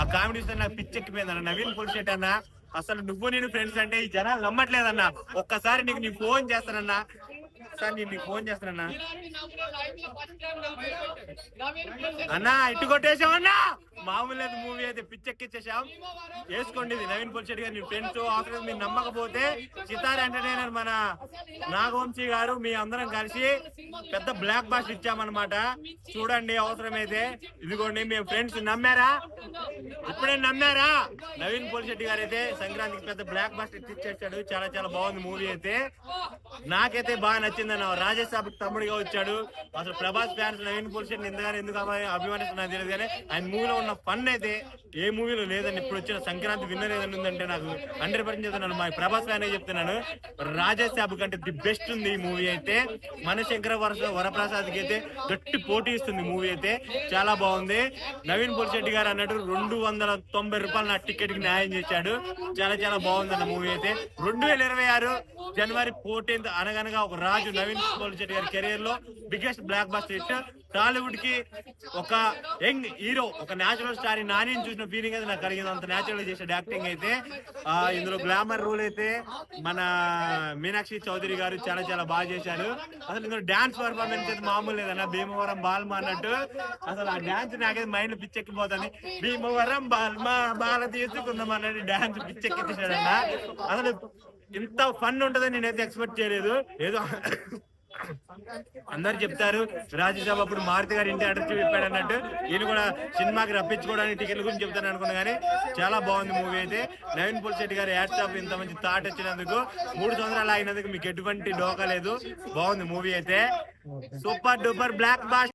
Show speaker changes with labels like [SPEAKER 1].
[SPEAKER 1] ఆ కామెడీ చూస్తే నాకు పిచ్చెక్కిపోయింది అన్న. నవీన్ పొలిశెట్టి అన్న అసలు నువ్వు నేను ఫ్రెండ్స్ అంటే ఈ జనాలు నమ్మట్లేదన్నా. ఒక్కసారి నీ ఫోన్ చేస్తానన్నా, సార్ నేను నీకు ఫోన్ చేస్తానన్నా. అన్నా ఇటు కొట్టేసామన్నా, మామూలు లేదు. మూవీ అయితే పిచ్చెక్కిచ్చేసాం. వేసుకోండి ఇది నవీన్ పొలిశెట్టి గారు. నీ ఫ్రెండ్స్ ఆఫీస్ మీరు నమ్మకపోతే సితార్ ఎంటర్టైనర్ మన నాగవంశీ గారు మీ అందరం కలిసి పెద్ద బ్లాక్ బాస్టర్ ఇచ్చామన్నమాట. చూడండి అవసరమైతే. ఇదిగోండి మేము ఫ్రెండ్స్ నమ్మారా, ఇప్పుడే నమ్మారా? నవీన్ పొలిశెట్టి గారు అయితే సంక్రాంతికి పెద్ద బ్లాక్ బాస్టర్ ఇచ్చేసాడు. చాలా చాలా బాగుంది మూవీ అయితే. నాకైతే బాగా నచ్చిందన్న. రాజేష్ సాబ్ తమ్ముడిగా వచ్చాడు. అసలు ప్రభాస్ ఫ్యాన్స్ నవీన్ పొలిశెట్టి ఎందుకు అభిమానిస్తున్నా తెలియదు కానీ ఆయన మూవీలో ఉన్న ఫన్ అయితే ఏ మూవీలో లేదండి. ఇప్పుడు వచ్చిన సంక్రాంతి విన్నర్ ఏదైనా ఉందంటే నాకు 100% చెప్తున్నాను, మా ప్రభాస్ ఫ్యాన్ చెప్తున్నాను. రాజేష్ సాబ్ కంటే ది బెస్ట్ ఉంది ఈ మూవీ అయితే. మనశంకర వరప్రసాద్ కి అయితే గట్టి పోటీ ఇస్తుంది మూవీ అయితే. చాలా బాగుంది. నవీన్ పొలిశెట్టి గారు అన్నట్టు 290 రూపాయలు నా టికెట్ కి న్యాయం చేశాడు. చాలా చాలా బాగుందన్న మూవీ అయితే. 2026 జనవరి 14 అనగనగా ఒక రాజు నవీన్ పొలిశెట్టి గారి కెరీర్ లో biggest block buster hit. Tollywood కి ఒక యంగ్ హీరో, ఒక నేచురల్ స్టార్ నాని చూసిన ఫీలింగ్ అయితే నాకు కలిగింది. అంత నేచురల్ చేసాడు యాక్టింగ్ అయితే. ఇందులో గ్లామర్ రోల్ అయితే మన మీనాక్షి చౌదరి గారు చాలా చాలా బాగా చేశారు. అసలు ఇందులో డాన్స్ పర్ఫార్మెన్స్ అయితే మామూలు లేదన్న. భీమవరం బాల్మా అన్నట్టు అసలు ఆ డాన్స్ నాకైతే మైండ్ పిచ్చెక్కిపోతుంది. భీమవరం బాల్మా బాల తీసుకుందాం అన్నట్టు డాన్స్ పిచ్చెక్కిచ్చేసాడన్న. అసలు ఇంత ఫన్ ఉంటుందని నేనైతే ఎక్స్పెక్ట్ చేయలేదు. ఏదో అందరు చెప్తారు రాజ్యసభ అప్పుడు మారుతి గారు ఇంటి అడ్రస్ చెప్పాడు అన్నట్టు, ఈయన కూడా సినిమాకి రప్పించుకోవడానికి టికెట్ల గురించి చెప్తాను అనుకున్నా. కానీ చాలా బాగుంది మూవీ అయితే. నవీన్ పొలిశెట్టి గారు యాడ్ స్టాప్ ఇంత మంచి థాట్ వచ్చినందుకు, 3 సంవత్సరాలు ఆగినందుకు మీకు ఎటువంటి డోకా లేదు. బాగుంది మూవీ అయితే. Super duper black buster.